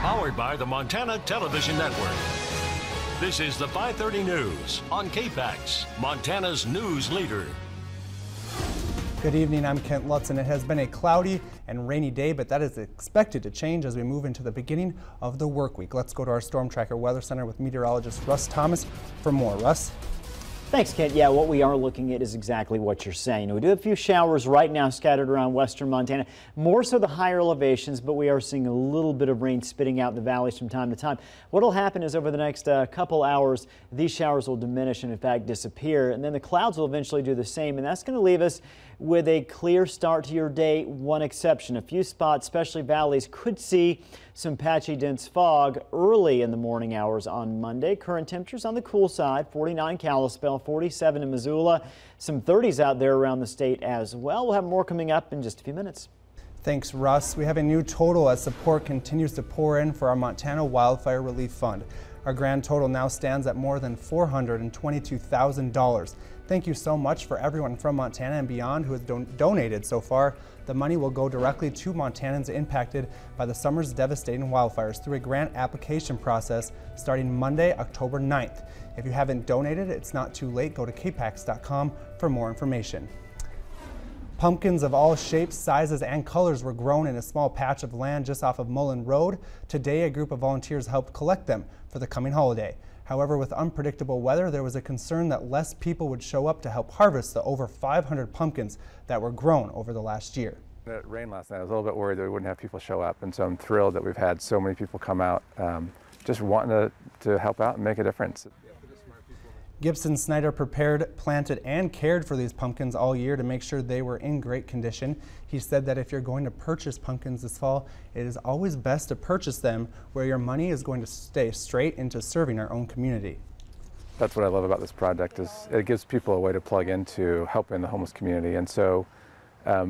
Powered by the Montana Television Network. This is the 5:30 News on KPAX, Montana's news leader. Good evening, I'm Kent Lutz, and it has been a cloudy and rainy day, but that is expected to change as we move into the beginning of the work week. Let's go to our Storm Tracker Weather Center with meteorologist Russ Thomas for more. Russ? Thanks, Kent. Yeah, what we are looking at is exactly what you're saying. We do have a few showers right now scattered around western Montana, more so the higher elevations, but we are seeing a little bit of rain spitting out in the valleys from time to time. What will happen is over the next couple hours, these showers will diminish and in fact disappear, and then the clouds will eventually do the same, and that's going to leave us with a clear start to your day. One exception, a few spots, especially valleys, could see some patchy dense fog early in the morning hours on Monday. Current temperatures on the cool side, 49 Kalispell, 47 in Missoula, some 30s out there around the state as well. We'll have more coming up in just a few minutes. Thanks, Russ. We have a new total as support continues to pour in for our Montana Wildfire Relief Fund. Our grand total now stands at more than $422,000. Thank you so much for everyone from Montana and beyond who has donated so far. The money will go directly to Montanans impacted by the summer's devastating wildfires through a grant application process starting Monday, October 9th. If you haven't donated, it's not too late. Go to KPAX.com for more information. Pumpkins of all shapes, sizes, and colors were grown in a small patch of land just off of Mullen Road. Today, a group of volunteers helped collect them for the coming holiday. However, with unpredictable weather, there was a concern that less people would show up to help harvest the over 500 pumpkins that were grown over the last year. It rained last night. I was a little bit worried that we wouldn't have people show up, and so I'm thrilled that we've had so many people come out just wanting to help out and make a difference. Gibson Snyder prepared, planted, and cared for these pumpkins all year to make sure they were in great condition. He said that if you're going to purchase pumpkins this fall, it is always best to purchase them where your money is going to stay straight into serving our own community. That's what I love about this project is it gives people a way to plug into helping the homeless community. And so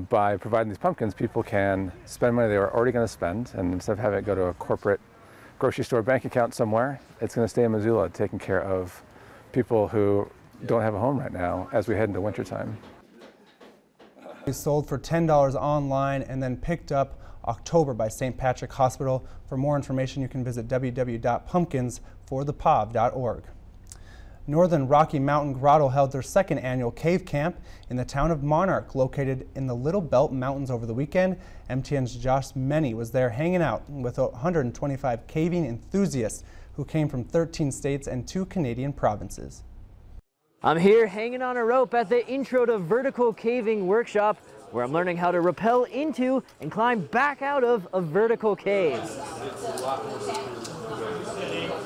by providing these pumpkins, people can spend money they were already going to spend, and instead of having it go to a corporate grocery store bank account somewhere, it's going to stay in Missoula taking care of people who don't have a home right now as we head into wintertime. We sold for $10 online and then picked up October by St. Patrick Hospital. For more information, you can visit www.pumpkinsforthepov.org. Northern Rocky Mountain Grotto held their second annual cave camp in the town of Monarch, located in the Little Belt Mountains over the weekend. MTN's Josh Meny was there hanging out with 125 caving enthusiasts who came from 13 states and 2 Canadian provinces. I'm here hanging on a rope at the Intro to Vertical Caving workshop, where I'm learning how to rappel into and climb back out of a vertical cave.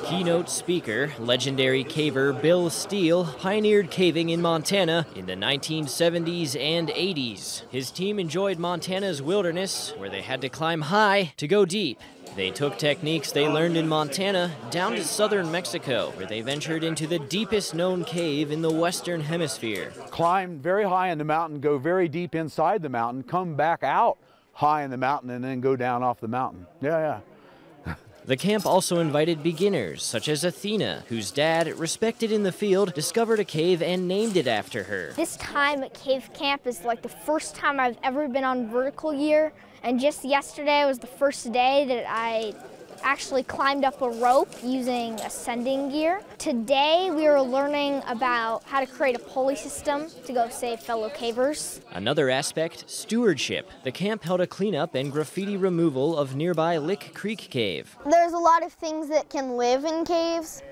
Keynote speaker, legendary caver Bill Steele pioneered caving in Montana in the 1970s and 80s. His team enjoyed Montana's wilderness, where they had to climb high to go deep. They took techniques they learned in Montana down to southern Mexico, where they ventured into the deepest known cave in the Western Hemisphere. Climb very high in the mountain, go very deep inside the mountain, come back out high in the mountain, and then go down off the mountain. Yeah. The camp also invited beginners, such as Athena, whose dad, respected in the field, discovered a cave and named it after her. This time at cave camp is like the first time I've ever been on vertical gear, and just yesterday was the first day that I actually climbed up a rope using ascending gear. Today we were learning about how to create a pulley system to go save fellow cavers. Another aspect, stewardship. The camp held a cleanup and graffiti removal of nearby Lick Creek Cave. There's a lot of things that can live in caves,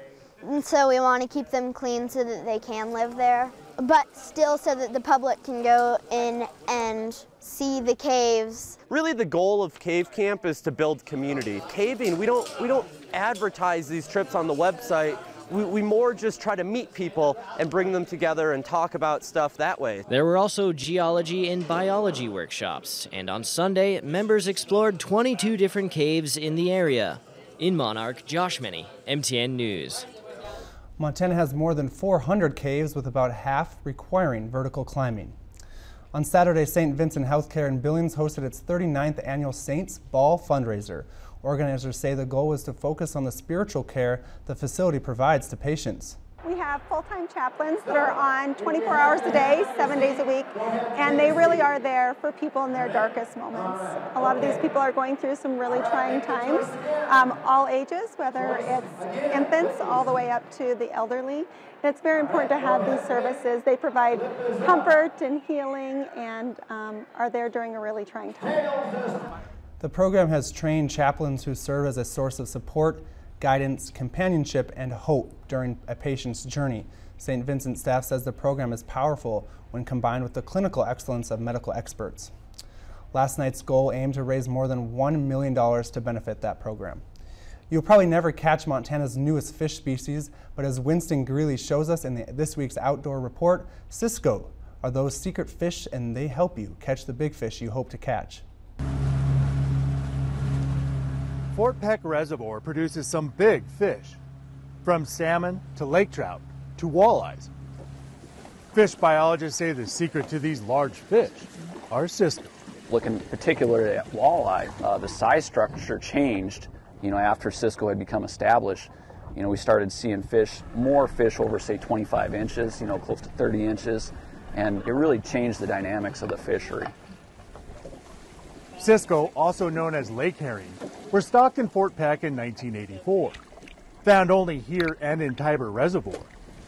and so we want to keep them clean so that they can live there, but still so that the public can go in and see the caves. Really the goal of Cave Camp is to build community. Caving, we don't advertise these trips on the website. We more just try to meet people and bring them together and talk about stuff that way. There were also geology and biology workshops, and on Sunday, members explored 22 different caves in the area. In Monarch, Josh Meny, MTN News. Montana has more than 400 caves, with about half requiring vertical climbing. On Saturday, St. Vincent Healthcare in Billings hosted its 39th annual Saints Ball fundraiser. Organizers say the goal was to focus on the spiritual care the facility provides to patients. We have full-time chaplains that are on 24 hours a day, 7 days a week, and they really are there for people in their darkest moments. A lot of these people are going through some really trying times, all ages, whether it's infants all the way up to the elderly. And it's very important to have these services. They provide comfort and healing and are there during a really trying time. The program has trained chaplains who serve as a source of support, guidance, companionship, and hope during a patient's journey. St. Vincent staff says the program is powerful when combined with the clinical excellence of medical experts. Last night's goal aimed to raise more than $1 million to benefit that program. You'll probably never catch Montana's newest fish species, but as Winston Greeley shows us in this week's outdoor report, Cisco are those secret fish, and they help you catch the big fish you hope to catch. Fort Peck Reservoir produces some big fish, from salmon to lake trout to walleyes. Fish biologists say the secret to these large fish are Cisco. Looking particularly at walleye, the size structure changed, after Cisco had become established. We started seeing more fish over, say, 25 inches, close to 30 inches, and it really changed the dynamics of the fishery. Cisco, also known as lake herring, were stocked in Fort Peck in 1984. Found only here and in Tiber Reservoir,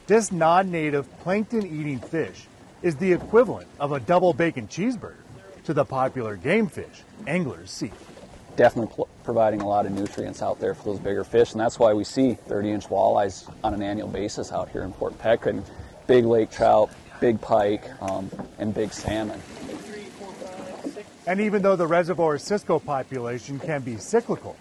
this non-native plankton-eating fish is the equivalent of a double bacon cheeseburger to the popular game fish anglers see. Definitely providing a lot of nutrients out there for those bigger fish, and that's why we see 30-inch walleyes on an annual basis out here in Fort Peck, and big lake trout, big pike, and big salmon. And even though the reservoir's Cisco population can be cyclical,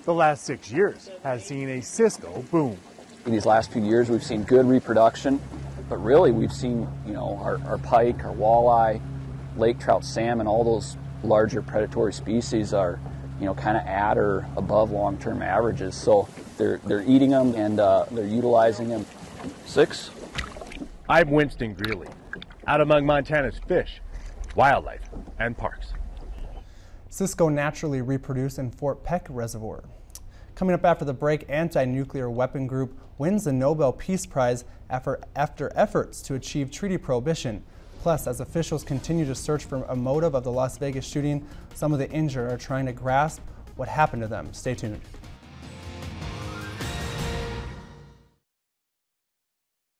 the last 6 years has seen a Cisco boom. In these last few years, we've seen good reproduction, but really we've seen, our pike, our walleye, lake trout, salmon, all those larger predatory species are, kind of at or above long-term averages. So they're eating them and they're utilizing them. 6. I'm Winston Greeley, out among Montana's fish, wildlife, and parks. Cisco naturally reproduce in Fort Peck Reservoir. Coming up after the break, anti-nuclear weapon group wins the Nobel Peace Prize after efforts to achieve treaty prohibition. Plus, as officials continue to search for a motive of the Las Vegas shooting, some of the injured are trying to grasp what happened to them. Stay tuned.